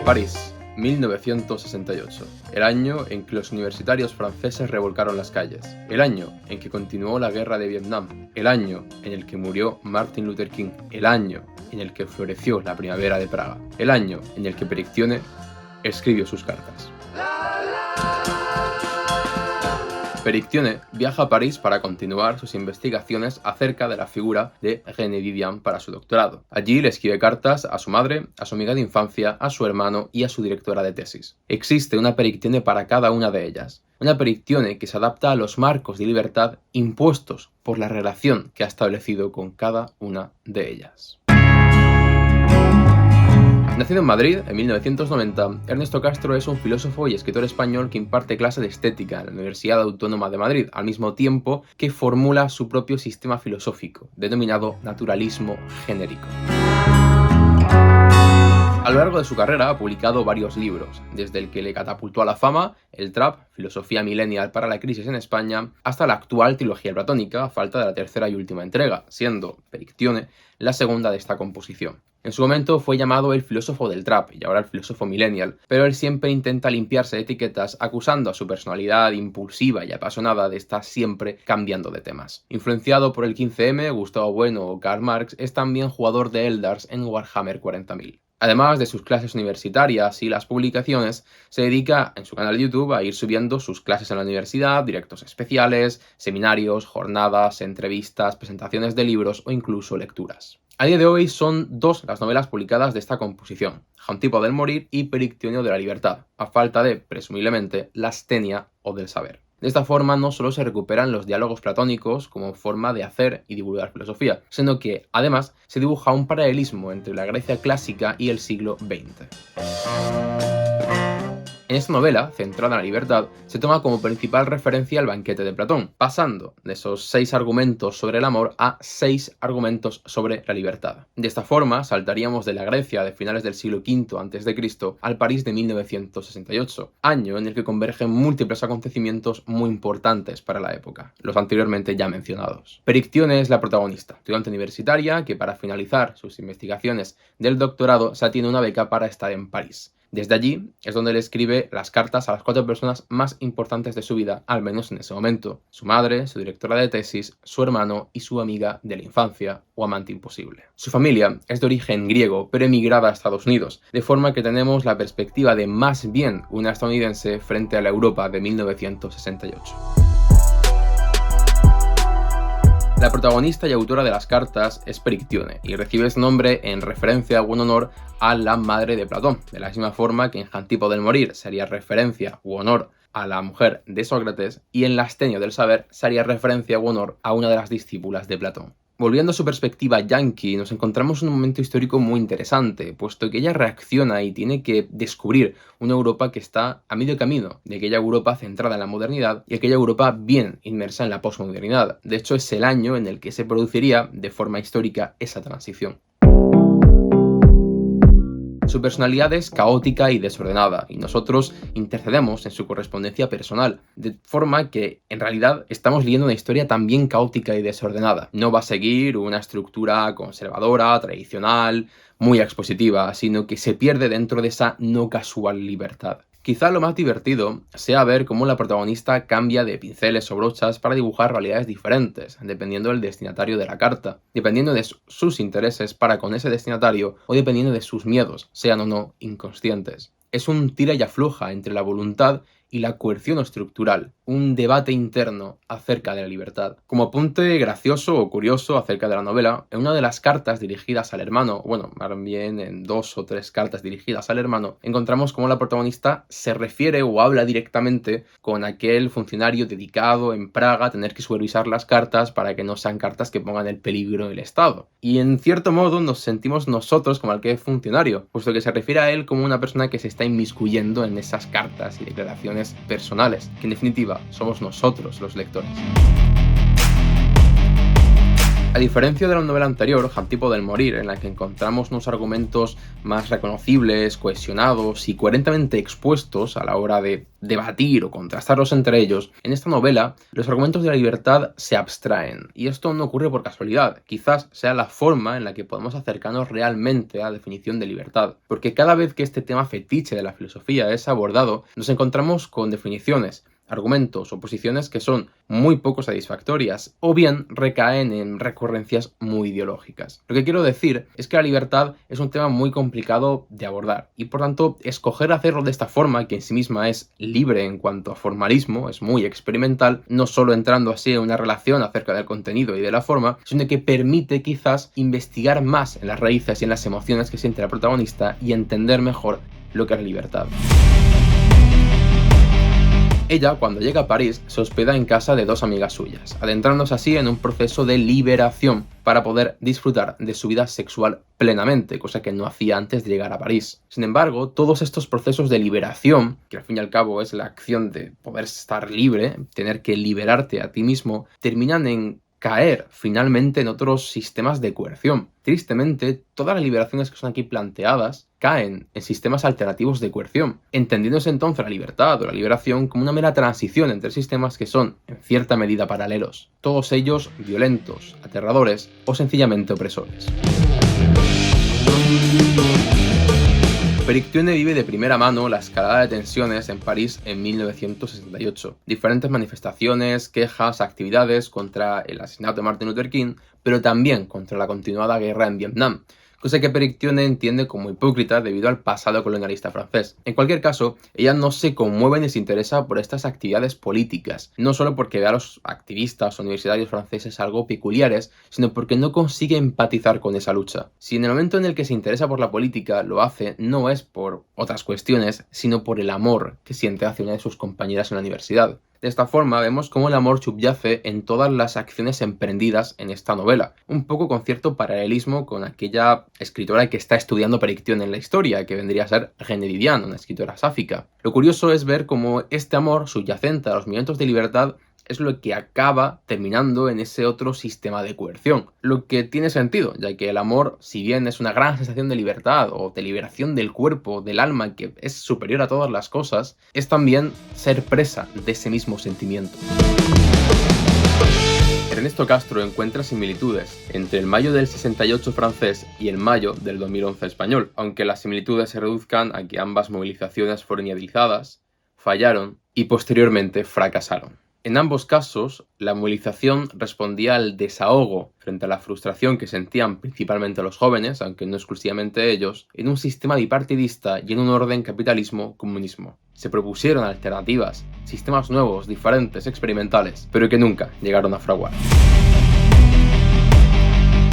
París, 1968, el año en que los universitarios franceses revolcaron las calles, el año en que continuó la guerra de Vietnam, el año en el que murió Martin Luther King, el año en el que floreció la primavera de Praga, el año en el que Perictione escribió sus cartas. Perictione viaja a París para continuar sus investigaciones acerca de la figura de René Vivian para su doctorado. Allí le escribe cartas a su madre, a su amiga de infancia, a su hermano y a su directora de tesis. Existe una Perictione para cada una de ellas. Una Perictione que se adapta a los marcos de libertad impuestos por la relación que ha establecido con cada una de ellas. Nacido en Madrid en 1990, Ernesto Castro es un filósofo y escritor español que imparte clase de estética en la Universidad Autónoma de Madrid, al mismo tiempo que formula su propio sistema filosófico, denominado naturalismo genérico. A lo largo de su carrera ha publicado varios libros, desde el que le catapultó a la fama, el Trap, Filosofía Millennial para la Crisis en España, hasta la actual trilogía platónica, a falta de la tercera y última entrega, siendo Perictione la segunda de esta composición. En su momento fue llamado el filósofo del Trap y ahora el filósofo millennial, pero él siempre intenta limpiarse de etiquetas acusando a su personalidad impulsiva y apasionada de estar siempre cambiando de temas. Influenciado por el 15M, Gustavo Bueno o Karl Marx, es también jugador de Eldars en Warhammer 40.000. Además de sus clases universitarias y las publicaciones, se dedica en su canal de YouTube a ir subiendo sus clases en la universidad, directos especiales, seminarios, jornadas, entrevistas, presentaciones de libros o incluso lecturas. A día de hoy son dos las novelas publicadas de esta composición, Xantipo del Morir y Perictionio de la Libertad, a falta de, presumiblemente, la Astenia o del Saber. De esta forma no solo se recuperan los diálogos platónicos como forma de hacer y divulgar filosofía, sino que, además, se dibuja un paralelismo entre la Grecia clásica y el siglo XX. En esta novela, centrada en la libertad, se toma como principal referencia el banquete de Platón, pasando de esos 6 argumentos sobre el amor a 6 argumentos sobre la libertad. De esta forma, saltaríamos de la Grecia de finales del siglo V a.C. al París de 1968, año en el que convergen múltiples acontecimientos muy importantes para la época, los anteriormente ya mencionados. Perictione es la protagonista, estudiante universitaria que para finalizar sus investigaciones del doctorado se atiene una beca para estar en París. Desde allí es donde le escribe las cartas a las 4 personas más importantes de su vida, al menos en ese momento: su madre, su directora de tesis, su hermano y su amiga de la infancia o amante imposible. Su familia es de origen griego, pero emigrada a Estados Unidos, de forma que tenemos la perspectiva de más bien una estadounidense frente a la Europa de 1968. La protagonista y autora de las cartas es Perictione y recibe ese nombre en referencia o en honor a la madre de Platón, de la misma forma que en Xantipo del Morir sería referencia u honor a la mujer de Sócrates y en la Astenia del Saber sería referencia u honor a una de las discípulas de Platón. Volviendo a su perspectiva yanqui, nos encontramos en un momento histórico muy interesante, puesto que ella reacciona y tiene que descubrir una Europa que está a medio camino de aquella Europa centrada en la modernidad y aquella Europa bien inmersa en la posmodernidad. De hecho, es el año en el que se produciría de forma histórica esa transición. Su personalidad es caótica y desordenada, y nosotros intercedemos en su correspondencia personal, de forma que, en realidad, estamos leyendo una historia también caótica y desordenada. No va a seguir una estructura conservadora, tradicional, muy expositiva, sino que se pierde dentro de esa no casual libertad. Quizá lo más divertido sea ver cómo la protagonista cambia de pinceles o brochas para dibujar realidades diferentes, dependiendo del destinatario de la carta, dependiendo de sus intereses para con ese destinatario o dependiendo de sus miedos, sean o no inconscientes. Es un tira y afloja entre la voluntad y la coerción estructural, un debate interno acerca de la libertad. Como apunte gracioso o curioso acerca de la novela, en una de las cartas dirigidas al hermano, bueno, más bien en 2 o 3 cartas dirigidas al hermano, encontramos cómo la protagonista se refiere o habla directamente con aquel funcionario dedicado en Praga a tener que supervisar las cartas para que no sean cartas que pongan en peligro el Estado. Y en cierto modo nos sentimos nosotros como aquel funcionario, puesto que se refiere a él como una persona que se está inmiscuyendo en esas cartas y declaraciones personales, que en definitiva somos nosotros los lectores. A diferencia de la novela anterior, Antípoda del Morir, en la que encontramos unos argumentos más reconocibles, cohesionados y coherentemente expuestos a la hora de debatir o contrastarlos entre ellos, en esta novela los argumentos de la libertad se abstraen. Y esto no ocurre por casualidad, quizás sea la forma en la que podemos acercarnos realmente a la definición de libertad. Porque cada vez que este tema fetiche de la filosofía es abordado, nos encontramos con definiciones, argumentos o posiciones que son muy poco satisfactorias o bien recaen en recurrencias muy ideológicas. Lo que quiero decir es que la libertad es un tema muy complicado de abordar y por tanto escoger hacerlo de esta forma, que en sí misma es libre en cuanto a formalismo, es muy experimental, no solo entrando así en una relación acerca del contenido y de la forma, sino que permite quizás investigar más en las raíces y en las emociones que siente la protagonista y entender mejor lo que es la libertad. Ella, cuando llega a París, se hospeda en casa de dos amigas suyas, adentrándose así en un proceso de liberación para poder disfrutar de su vida sexual plenamente, cosa que no hacía antes de llegar a París. Sin embargo, todos estos procesos de liberación, que al fin y al cabo es la acción de poder estar libre, tener que liberarte a ti mismo, terminan en caer finalmente en otros sistemas de coerción. Tristemente, todas las liberaciones que son aquí planteadas caen en sistemas alternativos de coerción, entendiéndose entonces la libertad o la liberación como una mera transición entre sistemas que son, en cierta medida, paralelos, todos ellos violentos, aterradores o sencillamente opresores. Perictione vive de primera mano la escalada de tensiones en París en 1968. Diferentes manifestaciones, quejas, actividades contra el asesinato de Martin Luther King, pero también contra la continuada guerra en Vietnam, cosa que Perictione entiende como hipócrita debido al pasado colonialista francés. En cualquier caso, ella no se conmueve ni se interesa por estas actividades políticas, no solo porque ve a los activistas o universitarios franceses algo peculiares, sino porque no consigue empatizar con esa lucha. Si en el momento en el que se interesa por la política lo hace, no es por otras cuestiones, sino por el amor que siente hacia una de sus compañeras en la universidad. De esta forma vemos cómo el amor subyace en todas las acciones emprendidas en esta novela, un poco con cierto paralelismo con aquella escritora que está estudiando Perictione en la historia, que vendría a ser René Vivian, una escritora sáfica. Lo curioso es ver cómo este amor subyacente a los movimientos de libertad es lo que acaba terminando en ese otro sistema de coerción. Lo que tiene sentido, ya que el amor, si bien es una gran sensación de libertad o de liberación del cuerpo, del alma, que es superior a todas las cosas, es también ser presa de ese mismo sentimiento. Ernesto Castro encuentra similitudes entre el mayo del 68 francés y el mayo del 2011 español, aunque las similitudes se reduzcan a que ambas movilizaciones fueron idealizadas, fallaron y posteriormente fracasaron. En ambos casos, la movilización respondía al desahogo frente a la frustración que sentían principalmente los jóvenes, aunque no exclusivamente ellos, en un sistema bipartidista y en un orden capitalismo-comunismo. Se propusieron alternativas, sistemas nuevos, diferentes, experimentales, pero que nunca llegaron a fraguar.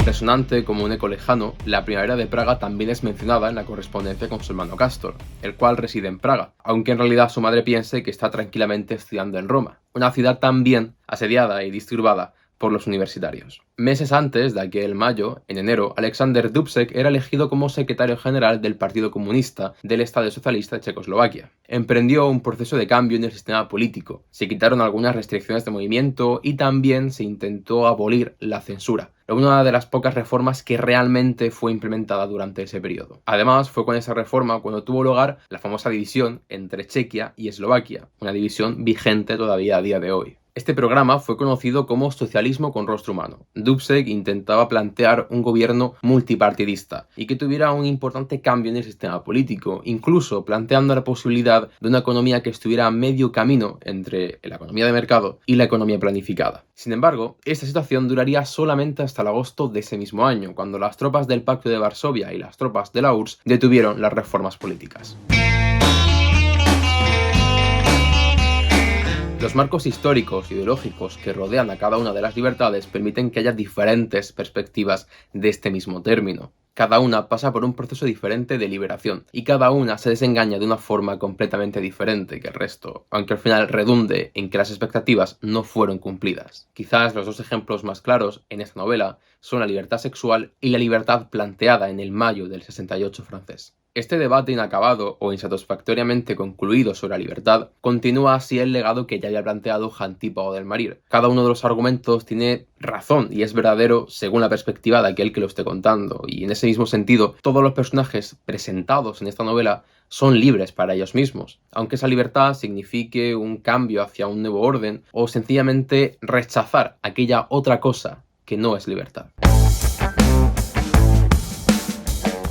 Resonante como un eco lejano, la primavera de Praga también es mencionada en la correspondencia con su hermano Castor, el cual reside en Praga, aunque en realidad su madre piense que está tranquilamente estudiando en Roma, una ciudad también asediada y disturbada por los universitarios. Meses antes de aquel mayo, en enero, Alexander Dubček era elegido como secretario general del Partido Comunista del Estado Socialista de Checoslovaquia. Emprendió un proceso de cambio en el sistema político, se quitaron algunas restricciones de movimiento y también se intentó abolir la censura, una de las pocas reformas que realmente fue implementada durante ese periodo. Además, fue con esa reforma cuando tuvo lugar la famosa división entre Chequia y Eslovaquia, una división vigente todavía a día de hoy. Este programa fue conocido como socialismo con rostro humano. Dubček intentaba plantear un gobierno multipartidista y que tuviera un importante cambio en el sistema político, incluso planteando la posibilidad de una economía que estuviera a medio camino entre la economía de mercado y la economía planificada. Sin embargo, esta situación duraría solamente hasta el agosto de ese mismo año, cuando las tropas del Pacto de Varsovia y las tropas de la URSS detuvieron las reformas políticas. Los marcos históricos e ideológicos que rodean a cada una de las libertades permiten que haya diferentes perspectivas de este mismo término. Cada una pasa por un proceso diferente de liberación y cada una se desengaña de una forma completamente diferente que el resto, aunque al final redunde en que las expectativas no fueron cumplidas. Quizás los dos ejemplos más claros en esta novela son la libertad sexual y la libertad planteada en el mayo del 68 francés. Este debate inacabado o insatisfactoriamente concluido sobre la libertad continúa así el legado que ya había planteado Jantipo del Marir. Cada uno de los argumentos tiene razón y es verdadero según la perspectiva de aquel que lo esté contando, y en ese mismo sentido todos los personajes presentados en esta novela son libres para ellos mismos, aunque esa libertad signifique un cambio hacia un nuevo orden o sencillamente rechazar aquella otra cosa que no es libertad.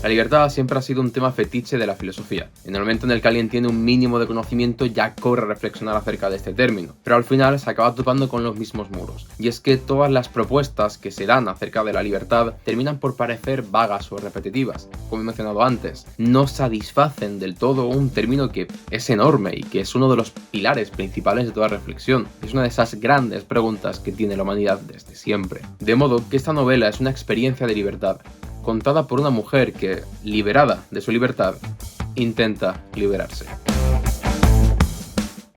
La libertad siempre ha sido un tema fetiche de la filosofía. En el momento en el que alguien tiene un mínimo de conocimiento ya corre a reflexionar acerca de este término, pero al final se acaba topando con los mismos muros. Y es que todas las propuestas que se dan acerca de la libertad terminan por parecer vagas o repetitivas. Como he mencionado antes, no satisfacen del todo un término que es enorme y que es uno de los pilares principales de toda reflexión. Es una de esas grandes preguntas que tiene la humanidad desde siempre. De modo que esta novela es una experiencia de libertad, contada por una mujer que, liberada de su libertad, intenta liberarse.